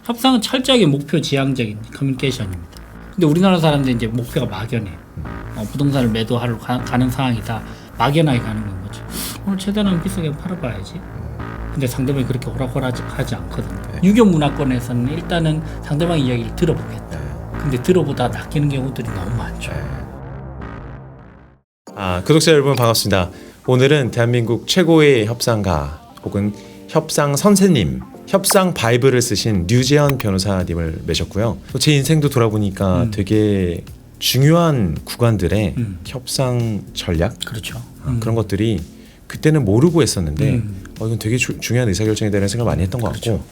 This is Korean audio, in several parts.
협상은 철저하게 목표 지향적인 커뮤니케이션입니다. 근데 우리나라 사람들이 이제 목표가 막연해요. 부동산을 매도하러 가는 상황이다. 막연하게 가는 건 거죠. 오늘 최대한 비싸게 팔아봐야지. 근데 상대방이 그렇게 호락호락하지 않거든요. 유교 문화권에서는 일단은 상대방 이야기를 들어보겠다. 근데 들어보다 낚이는 경우들이 너무 많죠. 구독자 여러분 반갑습니다. 오늘은 대한민국 최고의 협상가 혹은 협상 선생님, 협상 바이블을 쓰신 류재현 변호사님을 모셨고요. 제 인생도 돌아보니까 되게 중요한 구간들의 협상 전략, 그렇죠. 그런 것들이 그때는 모르고 했었는데 이건 되게 중요한 의사결정이 되는 생각을 많이 했던 것 같고,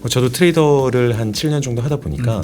저도 트레이더를 한 7년 정도 하다 보니까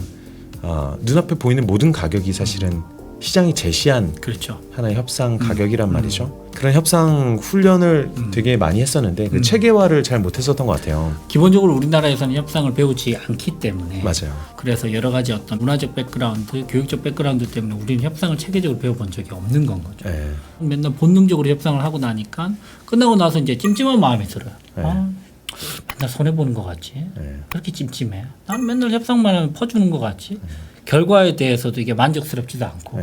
눈앞에 보이는 모든 가격이 사실은 시장이 제시한 그렇죠. 하나의 협상 가격이란 말이죠. 그런 협상 훈련을 되게 많이 했었는데 그 체계화를 잘 못했었던 것 같아요. 기본적으로 우리나라에서는 협상을 배우지 않기 때문에, 맞아요. 그래서 여러 가지 어떤 문화적 백그라운드, 교육적 백그라운드 때문에 우리는 협상을 체계적으로 배워본 적이 없는 건 거죠. 네. 맨날 본능적으로 협상을 하고 나니까 끝나고 나서 이제 찜찜한 마음이 들어요. 맨날 손해 보는 것 같지? 그렇게 찜찜해. 난 맨날 협상만 하면 퍼주는 것 같지? 결과에 대해서도 이게 만족스럽지도 않고.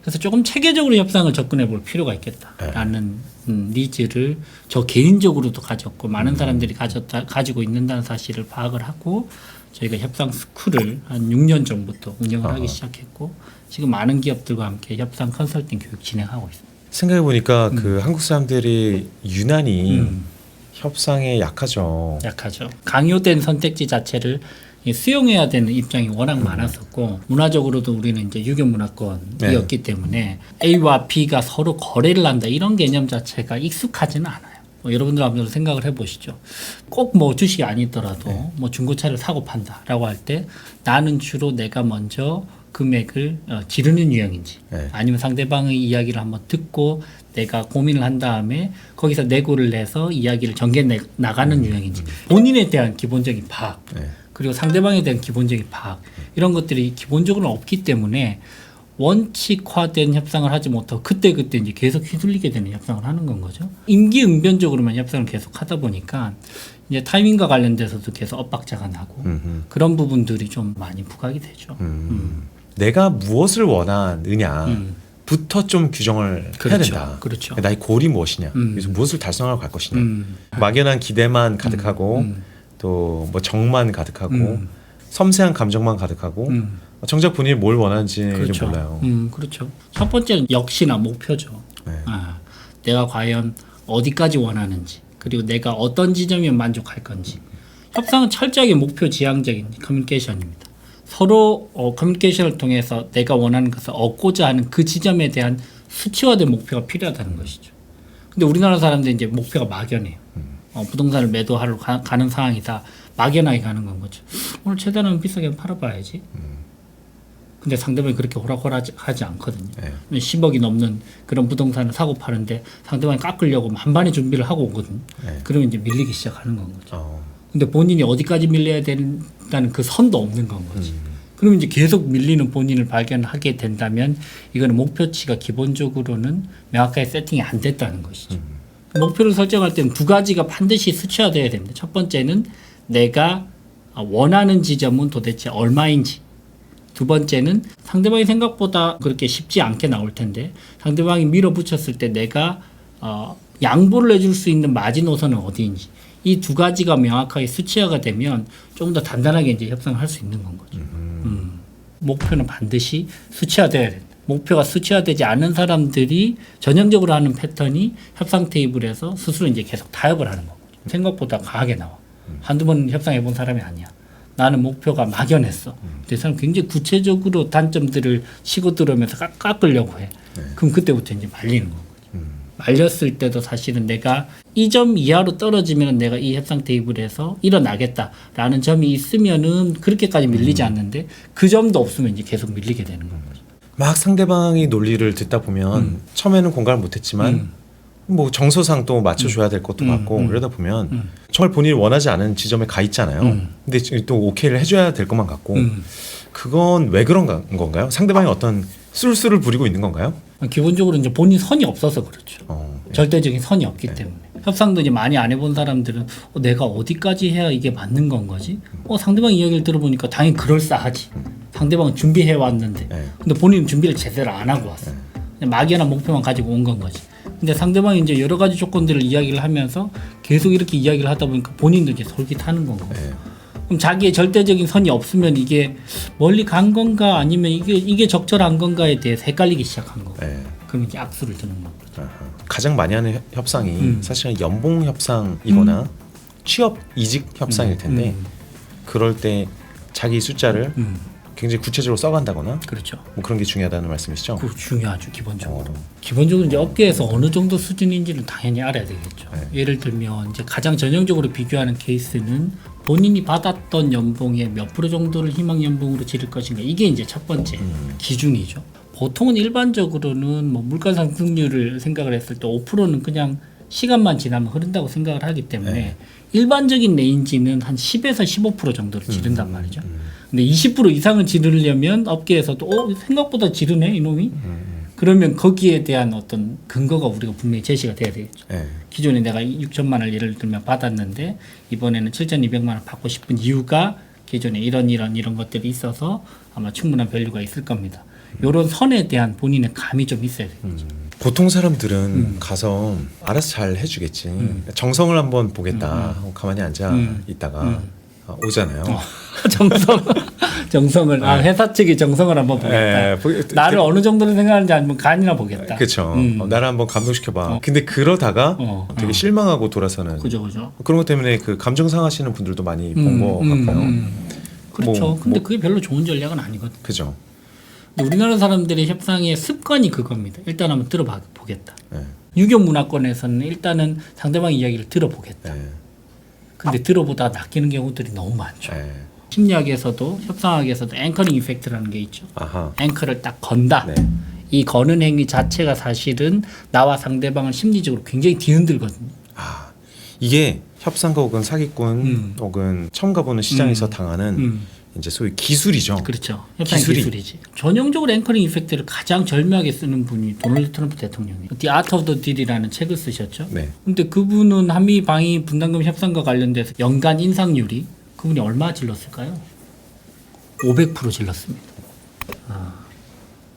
그래서 조금 체계적으로 협상을 접근해 볼 필요가 있겠다라는 니즈를 저 개인적으로도 가졌고, 많은 사람들이 가지고 있는다는 사실을 파악을 하고, 저희가 협상 스쿨을 한 6년 전부터 운영을 하기 시작했고, 지금 많은 기업들과 함께 협상 컨설팅 교육 진행하고 있습니다. 생각해 보니까 그 한국 사람들이 유난히 협상에 약하죠. 강요된 선택지 자체를 수용해야 되는 입장이 워낙 많았었고, 문화적으로도 우리는 이제 유교 문화권이었기 때문에 A와 B가 서로 거래를 한다, 이런 개념 자체가 익숙하지는 않아요. 여러분들 한번 생각을 해보시죠. 꼭 뭐 주식이 아니더라도 뭐 중고차를 사고 판다라고 할 때 나는 주로 내가 먼저 금액을 지르는 유형인지, 아니면 상대방의 이야기를 한번 듣고 내가 고민을 한 다음에 거기서 내고를 내서 이야기를 전개 나가는 유형인지, 본인에 대한 기본적인 파악, 그리고 상대방에 대한 기본적인 파악, 이런 것들이 기본적으로 없기 때문에 원칙화된 협상을 하지 못하고 그때 이제 계속 휘둘리게 되는 협상을 하는 건 거죠. 임기응변적으로만 협상을 계속 하다 보니까 이제 타이밍과 관련돼서도 계속 엇박자가 나고, 그런 부분들이 좀 많이 부각이 되죠. 내가 무엇을 원하느냐부터 좀 규정을 해야 된다. 그렇죠. 나의 골이 무엇이냐, 그래서 무엇을 달성하고 갈 것이냐. 막연한 기대만 가득하고 또 뭐 정만 가득하고 섬세한 감정만 가득하고 정작 본인이 뭘 원하는지 몰라요. 그렇죠. 첫 번째는 역시나 목표죠. 내가 과연 어디까지 원하는지, 그리고 내가 어떤 지점이면 만족할 건지. 협상은 철저하게 목표 지향적인 커뮤니케이션입니다. 서로 커뮤니케이션을 통해서 내가 원하는 것을 얻고자 하는 그 지점에 대한 수치화된 목표가 필요하다는 것이죠. 근데 우리나라 사람들이 이제 목표가 막연해요. 부동산을 매도하러 가는 상황이다. 막연하게 가는 건 거죠. 오늘 최대한 비싸게 팔아봐야지. 근데 상대방이 그렇게 호락호락하지 않거든요. 10억이 넘는 그런 부동산을 사고 파는데 상대방이 깎으려고 만반의 준비를 하고 오거든요. 그러면 이제 밀리기 시작하는 건 거죠. 근데 본인이 어디까지 밀려야 된다는 그 선도 없는 건 거지. 그러면 이제 계속 밀리는 본인을 발견하게 된다면 이거는 목표치가 기본적으로는 명확하게 세팅이 안 됐다는 것이죠. 목표를 설정할 때는 두 가지가 반드시 수치화되어야 됩니다. 첫 번째는 내가 원하는 지점은 도대체 얼마인지, 두 번째는 상대방이 생각보다 그렇게 쉽지 않게 나올 텐데 상대방이 밀어붙였을 때 내가 양보를 해줄 수 있는 마지노선은 어디인지, 이 두 가지가 명확하게 수치화가 되면 좀 더 단단하게 이제 협상을 할 수 있는 건 거죠. 목표는 반드시 수치화돼야 된다. 목표가 수치화되지 않은 사람들이 전형적으로 하는 패턴이 협상 테이블에서 스스로 이제 계속 타협을 하는 거죠. 생각보다 강하게 나와. 한두 번 협상해 본 사람이 아니야. 나는 목표가 막연했어. 그 사람 굉장히 구체적으로 단점들을 치고 들어오면서 깎으려고 해. 그럼 그때부터 이제 말리는 거죠. 말렸을 때도 사실은 내가 이 점 이하로 떨어지면 내가 이 협상 테이블에서 일어나겠다라는 점이 있으면은 그렇게까지 밀리지 않는데, 그 점도 없으면 이제 계속 밀리게 되는 거죠. 막 상대방의 논리를 듣다 보면 처음에는 공감을 못했지만 뭐 정서상 또 맞춰줘야 될 것도 같고, 그러다 보면 정말 본인이 원하지 않은 지점에 가 있잖아요. 근데 또 오케이를 해줘야 될 것만 같고, 그건 왜 그런 건가요? 상대방이 어떤 술수를 부리고 있는 건가요? 기본적으로 이제 본인 선이 없어서 그렇죠. 절대적인 선이 없기 때문에. 협상도 이제 많이 안 해본 사람들은 내가 어디까지 해야 이게 맞는 건 거지? 상대방 이야기를 들어보니까 당연히 그럴싸하지. 상대방은 준비해 왔는데, 근데 본인은 준비를 제대로 안 하고 왔어. 그냥 막연한 목표만 가지고 온 건 거지. 근데 상대방이 이제 여러 가지 조건들을 이야기를 하면서 계속 이렇게 이야기를 하다 보니까 본인도 이제 솔깃하는 건 거고. 그럼 자기의 절대적인 선이 없으면 이게 멀리 간 건가 아니면 이게 적절한 건가에 대해서 헷갈리기 시작한 거고. 그러면 이제 악수를 드는 거고. 가장 많이 하는 협상이 사실은 연봉 협상이거나 취업 이직 협상일 텐데 그럴 때 자기 숫자를 굉장히 구체적으로 써간다거나 그렇죠. 뭐 그런 게 중요하다는 말씀이시죠? 그 중요하죠. 기본적으로. 기본적으로 이제 업계에서 어느 정도 수준인지는 당연히 알아야 되겠죠. 예를 들면 이제 가장 전형적으로 비교하는 케이스는 본인이 받았던 연봉의 몇 프로 정도를 희망 연봉으로 지를 것인가, 이게 이제 첫 번째 기준이죠. 보통은 일반적으로는 뭐 물가 상승률을 생각을 했을 때 5%는 그냥 시간만 지나면 흐른다고 생각을 하기 때문에 일반적인 레인지는 한 10에서 15% 정도를 지른단 말이죠. 근데 20% 이상을 지르려면 업계에서도 생각보다 지르네 이놈이. 그러면 거기에 대한 어떤 근거가 우리가 분명히 제시가 돼야 되겠죠. 기존에 내가 6천만 원을 예를 들면 받았는데 이번에는 7,200만 원 받고 싶은 이유가 기존에 이런 것들이 있어서 아마 충분한 밸류가 있을 겁니다. 이런 선에 대한 본인의 감이 좀 있어야 되겠죠. 보통 사람들은 가서 알아서 잘 해주겠지. 정성을 한번 보겠다. 가만히 앉아 있다가 오잖아요. 정성을 회사 측이 정성을 한번 보겠다. 나를 어느 정도로 생각하는지 한번 간이나 보겠다. 그렇죠. 나를 한번 감동시켜봐. 근데 그러다가 되게 실망하고 돌아서는. 그죠. 그런 것 때문에 그 감정 상하시는 분들도 많이 본 것 같고요. 그렇죠. 근데 그게 별로 좋은 전략은 아니거든. 그죠. 우리나라 사람들의 협상의 습관이 그겁니다. 일단 한번 들어보겠다. 유교 문화권에서는 일단은 상대방 이야기를 들어보겠다. 근데 들어보다 낚이는 경우들이 너무 많죠. 심리학에서도 협상학에서도 앵커링 이펙트라는 게 있죠. 앵커를 딱 건다. 이 거는 행위 자체가 사실은 나와 상대방을 심리적으로 굉장히 뒤흔들거든요. 이게 협상가 혹은 사기꾼 혹은 처음 가보는 시장에서 당하는 이제 소위 기술이죠. 그렇죠. 협상 기술이지. 전형적으로 앵커링 이펙트를 가장 절묘하게 쓰는 분이 도널드 트럼프 대통령이에요. The Art of the Deal이라는 책을 쓰셨죠. 근데 그분은 한미 방위 분담금 협상과 관련돼서 연간 인상률이 그분이 얼마 질렀을까요? 500% 질렀습니다.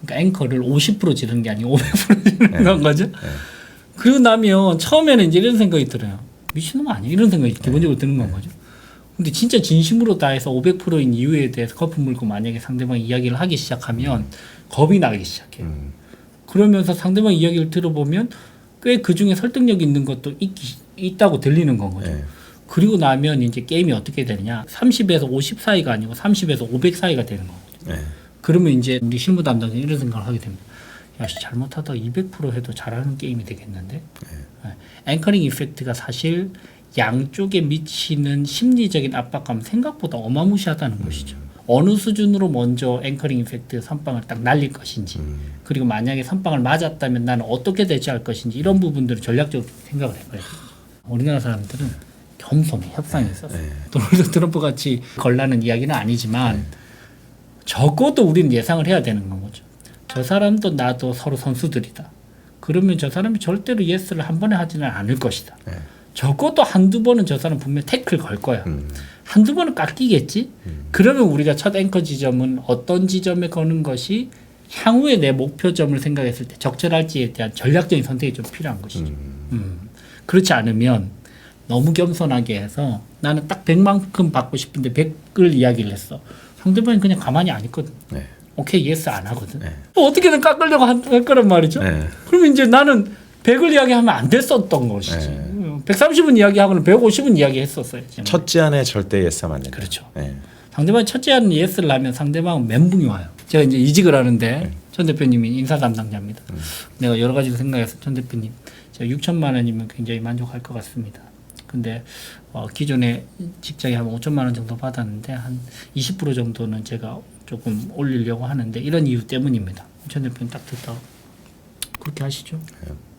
그러니까 앵커를 50% 지르는 게 아니고 500% 지르는 거죠. 그러고 나면 처음에는 이제 이런 생각이 들어요. 미친놈 아니야? 이런 생각이 기본적으로 드는 건 거죠. 근데 진짜 진심으로 다해서 500%인 이유에 대해서 거품 물고 만약에 상대방이 이야기를 하기 시작하면 겁이 나기 시작해요. 그러면서 상대방 이야기를 들어보면 꽤 그중에 설득력 있는 것도 있다고 들리는 건 거죠. 그리고 나면 이제 게임이 어떻게 되느냐. 30에서 50 사이가 아니고 30에서 500 사이가 되는 거거든요. 그러면 이제 우리 실무 담당자는 이런 생각을 하게 됩니다. 야씨 잘못하다 200% 해도 잘하는 게임이 되겠는데. 앵커링 이펙트가 사실 양쪽에 미치는 심리적인 압박감 생각보다 어마무시하다는 것이죠. 어느 수준으로 먼저 앵커링 이펙트 선빵을 딱 날릴 것인지, 그리고 만약에 선빵을 맞았다면 나는 어떻게 대처할 것인지, 이런 부분들을 전략적으로 생각을 해봐야 돼요. 우리나라 사람들은 겸손해, 협상에 있어서. 도널드 트럼프 같이 걸라는 이야기는 아니지만 적어도 우리는 예상을 해야 되는 거죠. 저 사람도 나도 서로 선수들이다. 그러면 저 사람이 절대로 예스를 한 번에 하지는 않을 것이다. 적어도 한두 번은 저 사람 분명 태클 걸 거야. 한두 번은 깎이겠지? 그러면 우리가 첫 앵커 지점은 어떤 지점에 거는 것이 향후에 내 목표점을 생각했을 때 적절할지에 대한 전략적인 선택이 좀 필요한 것이죠. 그렇지 않으면 너무 겸손하게 해서 나는 딱 100만큼 받고 싶은데 100을 이야기를 했어. 상대방이 그냥 가만히 안 있거든. 오케이, 예스 안 하거든. 또 어떻게든 깎으려고 할 거란 말이죠. 그러면 이제 나는 100을 이야기하면 안 됐었던 것이지. 130은 이야기하고는 150은 이야기했었어요. 첫 제안에 절대 예스하면 안 된다. 그렇죠. 상대방이 첫 제안은 예스를 하면 상대방은 멘붕이 와요. 제가 이제 이직을 하는데 전 대표님이 인사 담당자입니다. 내가 여러 가지로 생각해서 전 대표님 제가 6천만 원이면 굉장히 만족할 것 같습니다. 근데 기존에 직장에 한 5천만 원 정도 받았는데 한 20% 정도는 제가 조금 올리려고 하는데 이런 이유 때문입니다. 전 대표님 딱 듣다 그렇게 하시죠.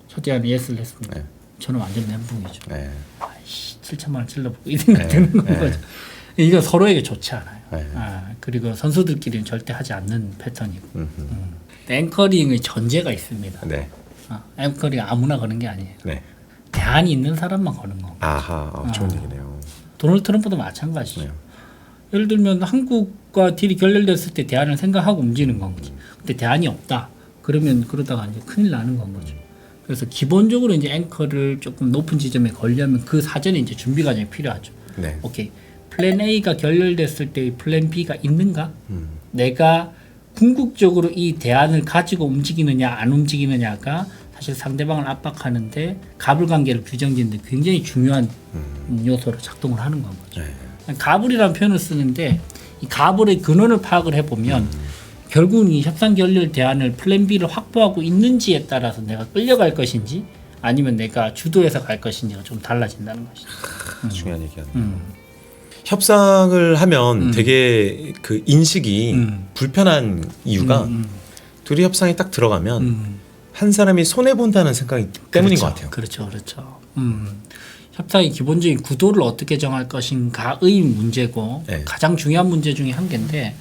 첫 제안에 예스를 했습니다. 저는 완전 멘붕이죠. 아이씨, 7천만 원 찔러보고 이 생각 드는 거죠. 이거 서로에게 좋지 않아요. 그리고 선수들끼리는 절대 하지 않는 패턴이고. 앵커링의 전제가 있습니다. 앵커링 아무나 거는 게 아니에요. 대안이 있는 사람만 거는 거. 아하, 좋은 얘기네요. 도널드 트럼프도 마찬가지죠. 네. 예를 들면 한국과 딜이 결렬됐을 때 대안을 생각하고 움직이는 건 거지. 근데 대안이 없다. 그러면 그러다가 이제 큰일 나는 건 거죠. 그래서 기본적으로 이제 앵커를 조금 높은 지점에 걸려면 그 사전에 이제 준비 과정이 필요하죠. 네. 오케이. 플랜 A가 결렬됐을 때 플랜 B가 있는가? 내가 궁극적으로 이 대안을 가지고 움직이느냐 안 움직이느냐가 사실 상대방을 압박하는데 가불관계를 규정짓는데 굉장히 중요한 요소로 작동을 하는 건 거죠. 네. 가불이라는 표현을 쓰는데 이 가불의 근원을 파악을 해보면 결국은 이 협상 결렬 대안을 플랜 B를 확보하고 있는지에 따라서 내가 끌려갈 것인지 아니면 내가 주도해서 갈 것인지가 좀 달라진다는 것이죠. 중요한 얘기하네요. 협상을 하면 되게 그 인식이 불편한 이유가 둘이 협상에 딱 들어가면 한 사람이 손해 본다는 생각이 때문인 그렇죠. 것 같아요. 그렇죠. 협상의 기본적인 구도를 어떻게 정할 것인가의 문제고 네. 가장 중요한 문제 중에 한 개인데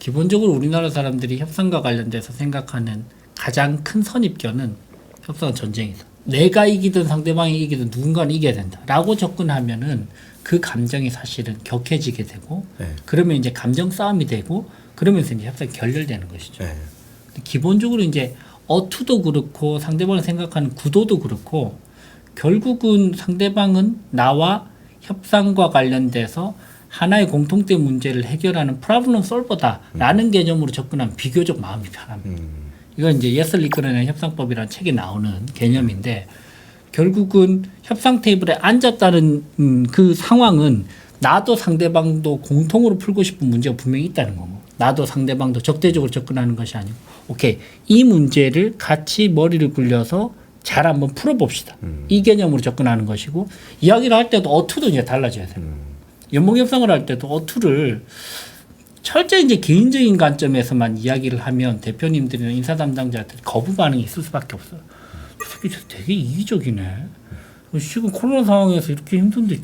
기본적으로 우리나라 사람들이 협상과 관련돼서 생각하는 가장 큰 선입견은 협상은 전쟁이다. 내가 이기든 상대방이 이기든 누군가는 이겨야 된다라고 접근하면은 그 감정이 사실은 격해지게 되고 네. 그러면 이제 감정 싸움이 되고 그러면서 이제 협상이 결렬되는 것이죠. 네. 기본적으로 이제 어투도 그렇고 상대방을 생각하는 구도도 그렇고 결국은 상대방은 나와 협상과 관련돼서 하나의 공통된 문제를 해결하는 프로블럼 솔버다라는 개념으로 접근하면 비교적 마음이 편합니다. 이건 이제 예슬 이끌어낸 협상법이라는 책에 나오는 개념인데 결국은 협상 테이블에 앉았다는 그 상황은 나도 상대방도 공통으로 풀고 싶은 문제가 분명히 있다는 거고 나도 상대방도 적대적으로 접근하는 것이 아니고 오케이 이 문제를 같이 머리를 굴려서 잘 한번 풀어봅시다. 이 개념으로 접근하는 것이고 이야기를 할 때도 어투도 이제 달라져야 돼요. 연봉협상을 할 때도 어투를 철저히 이제 개인적인 관점에서만 이야기를 하면 대표님들이나 인사 담당자들 거부 반응이 있을 수밖에 없어요. 이 새끼 되게 이기적이네. 지금 코로나 상황에서 이렇게 힘든데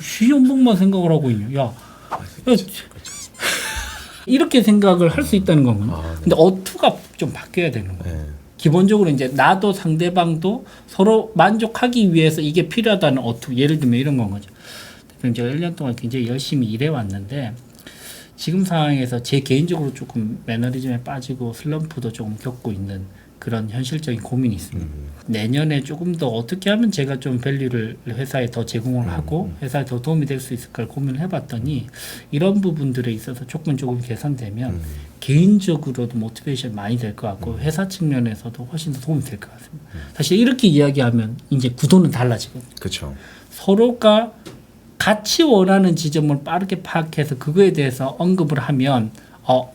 지 연봉만 생각을 하고 있냐. 야, 이렇게 생각을 할 수 있다는 거거든요. 근데 어투가 좀 바뀌어야 되는 거예요. 네. 기본적으로 이제 나도 상대방도 서로 만족하기 위해서 이게 필요하다는 어투. 예를 들면 이런 건 거죠. 제가 1년 동안 굉장히 열심히 일해 왔는데 지금 상황에서 제 개인적으로 조금 매너리즘에 빠지고 슬럼프도 조금 겪고 있는 그런 현실적인 고민이 있습니다. 내년에 조금 더 어떻게 하면 제가 좀 밸류를 회사에 더 제공을 하고 회사에 더 도움이 될 수 있을까를 고민을 해봤더니 이런 부분들에 있어서 조금 개선되면 개인적으로도 모티베이션 많이 될 것 같고 회사 측면에서도 훨씬 더 도움이 될 것 같습니다. 사실 이렇게 이야기하면 이제 구도는 달라지거든요. 그렇죠. 서로가 같이 원하는 지점을 빠르게 파악해서 그거에 대해서 언급을 하면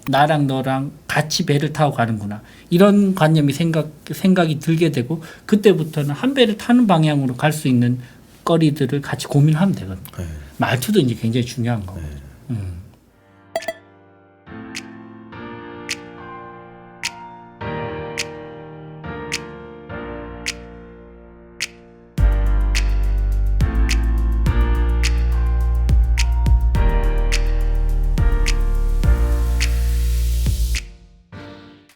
나랑 너랑 같이 배를 타고 가는구나. 이런 관념이 생각이 들게 되고 그때부터는 한 배를 타는 방향으로 갈 수 있는 거리들을 같이 고민하면 되거든요. 네. 말투도 이제 굉장히 중요한 거고. 네.